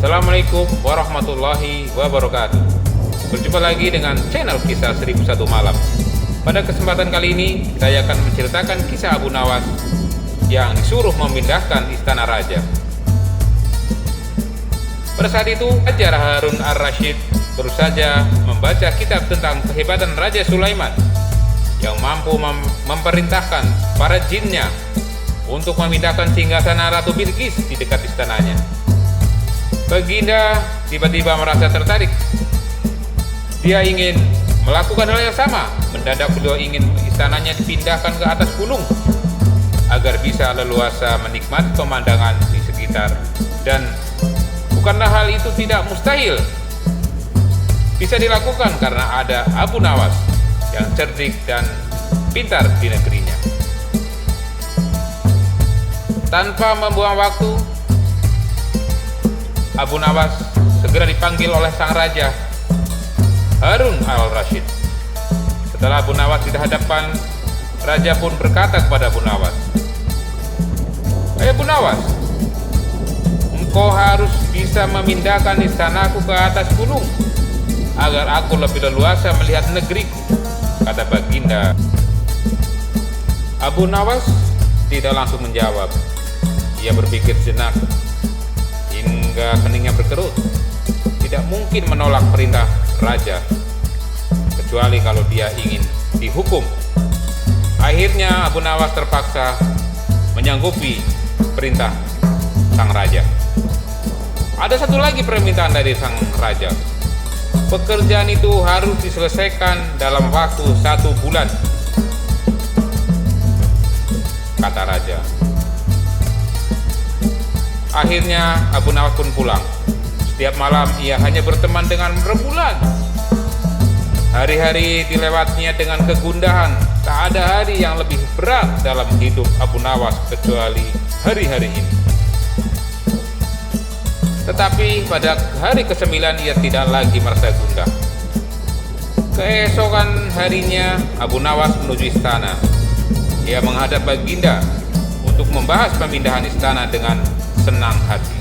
Assalamualaikum warahmatullahi wabarakatuh. Berjumpa lagi dengan channel Kisah 1001 Malam. Pada kesempatan kali ini, saya akan menceritakan kisah Abu Nawas yang disuruh memindahkan istana raja. Pada saat itu, Raja Harun ar-Rasyid baru saja membaca kitab tentang kehebatan Raja Sulaiman yang mampu memerintahkan para jinnya untuk memindahkan singgasana Ratu Bilqis di dekat istananya. Baginda tiba-tiba merasa tertarik. Dia ingin melakukan hal yang sama. Mendadak beliau ingin istananya dipindahkan ke atas gunung agar bisa leluasa menikmati pemandangan di sekitar. Dan bukanlah hal itu tidak mustahil. Bisa dilakukan karena ada Abu Nawas yang cerdik dan pintar di negerinya. Tanpa membuang waktu, Abu Nawas segera dipanggil oleh sang raja Harun al-Rasyid. Setelah Abu Nawas di hadapan, raja pun berkata kepada Abu Nawas, "Hai Abu Nawas, engkau harus bisa memindahkan istanaku ke atas gunung agar aku lebih leluasa melihat negeriku," kata Baginda. Abu Nawas tidak langsung menjawab. Ia berpikir sejenak hingga keningnya berkerut. Tidak mungkin menolak perintah raja, kecuali kalau dia ingin dihukum. Akhirnya Abu Nawas terpaksa menyanggupi perintah sang raja. Ada satu lagi permintaan dari sang raja. Pekerjaan itu harus diselesaikan dalam waktu 1 bulan, kata raja. Akhirnya Abu Nawas pun pulang. Setiap malam ia hanya berteman dengan rembulan. Hari-hari dilewatnya dengan kegundahan. Tak ada hari yang lebih berat dalam hidup Abu Nawas kecuali hari-hari ini. Tetapi pada hari ke-9 ia tidak lagi merasa gundah. Keesokan harinya Abu Nawas menuju istana. Ia menghadap Baginda untuk membahas pemindahan istana dengan senang hati.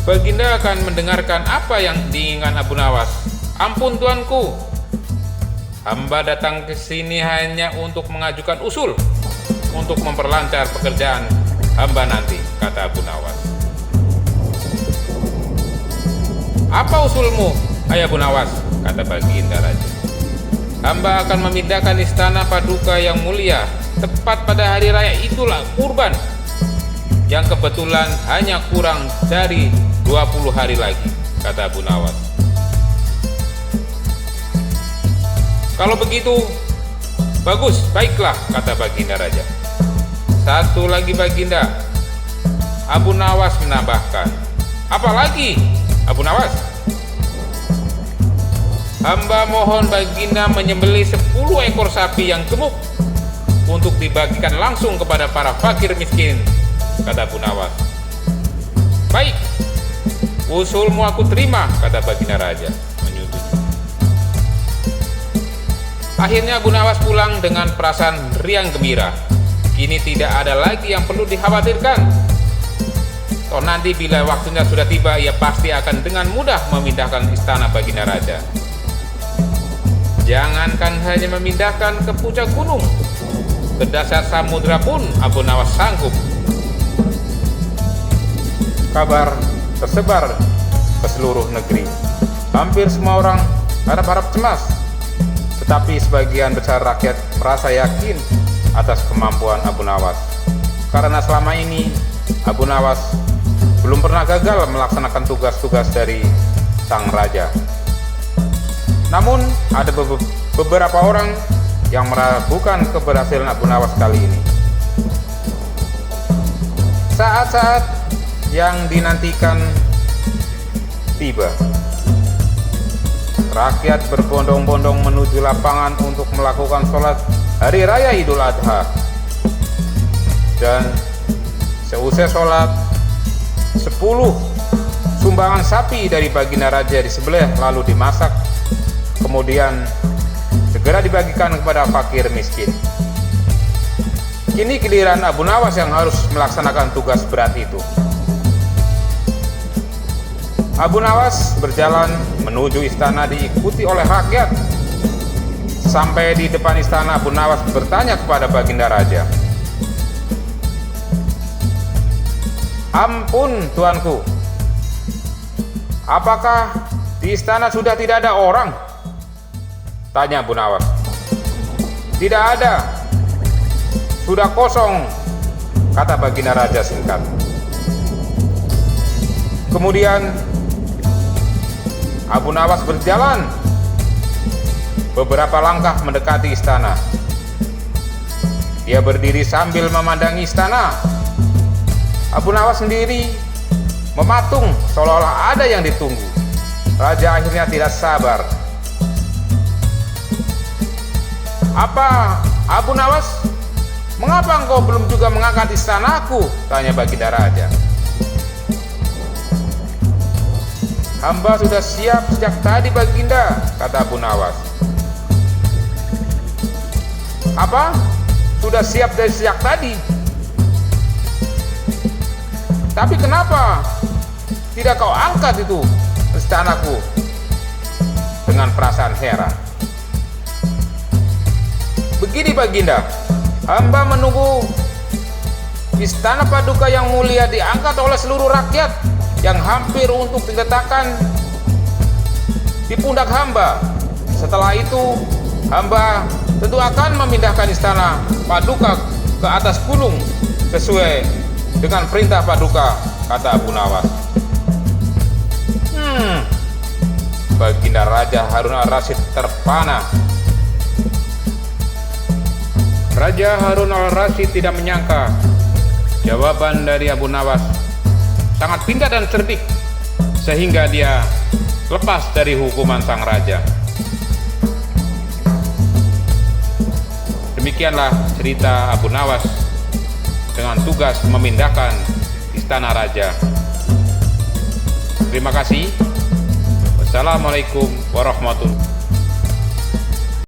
Baginda akan mendengarkan apa yang diinginkan Abu Nawas. "Ampun tuanku, hamba datang ke sini hanya untuk mengajukan usul untuk memperlancar pekerjaan hamba nanti," kata Abu Nawas. "Apa usulmu, hai Abu Nawas?" kata Baginda raja. "Hamba akan memindahkan istana Paduka yang mulia tepat pada hari raya Idul Kurban yang kebetulan hanya kurang dari 20 hari lagi," kata Abu Nawas. "Kalau begitu, bagus, baiklah," kata Baginda raja. "Satu lagi Baginda," Abu Nawas menambahkan. "Apa lagi, Abu Nawas?" "Hamba mohon Baginda menyembelih 10 ekor sapi yang gemuk untuk dibagikan langsung kepada para fakir miskin," kata Abu Nawas. "Baik, usulmu aku terima," kata Baginda raja menyetujui. Akhirnya Abu Nawas pulang dengan perasaan riang gembira. Kini tidak ada lagi yang perlu dikhawatirkan. Toh nanti bila waktunya sudah tiba, ia pasti akan dengan mudah memindahkan istana Baginda raja. Jangankan hanya memindahkan ke puncak gunung, ke dasar samudra pun Abu Nawas sanggup. Kabar tersebar ke seluruh negeri. Hampir semua orang harap-harap cemas, tetapi sebagian besar rakyat merasa yakin atas kemampuan Abu Nawas, karena selama ini Abu Nawas belum pernah gagal melaksanakan tugas-tugas dari sang raja. Namun ada beberapa orang yang meragukan keberhasilan Abu Nawas kali ini. Saat-saat yang dinantikan tiba. Rakyat berbondong-bondong menuju lapangan untuk melakukan sholat hari raya Idul Adha. Dan seusai sholat, 10 sumbangan sapi dari Baginda raja disembelih lalu dimasak, kemudian segera dibagikan kepada fakir miskin. Kini giliran Abu Nawas yang harus melaksanakan tugas berat itu. Abu Nawas berjalan menuju istana diikuti oleh rakyat. Sampai di depan istana, Abu Nawas bertanya kepada Baginda Raja, "Ampun tuanku, apakah di istana sudah tidak ada orang?" tanya Abu Nawas. "Tidak ada, sudah kosong," kata Baginda Raja singkat. Kemudian Abu Nawas berjalan beberapa langkah mendekati istana. Dia berdiri sambil memandangi istana. Abu Nawas sendiri mematung seolah-olah ada yang ditunggu. Raja akhirnya tidak sabar. "Apa, Abu Nawas? Mengapa engkau belum juga mengangkat istanaku?" tanya Baginda Raja. "Hamba sudah siap sejak tadi, Baginda," kata Abu Nawas. "Apa? Sudah siap dari sejak tadi? Tapi kenapa tidak kau angkat itu istanaku?" dengan perasaan heran. "Begini Baginda, hamba menunggu istana Paduka yang mulia diangkat oleh seluruh rakyat yang hampir untuk diletakkan di pundak hamba. Setelah itu hamba tentu akan memindahkan istana Paduka ke atas gunung sesuai dengan perintah Paduka," kata Abu Nawas. Baginda Raja Harun al-Rasyid terpana. Raja Harun al-Rasyid tidak menyangka jawaban dari Abu Nawas sangat pintar dan cerdik, sehingga dia lepas dari hukuman sang raja. Demikianlah cerita Abu Nawas dengan tugas memindahkan istana raja. Terima kasih. Wassalamualaikum warahmatullahi wabarakatuh.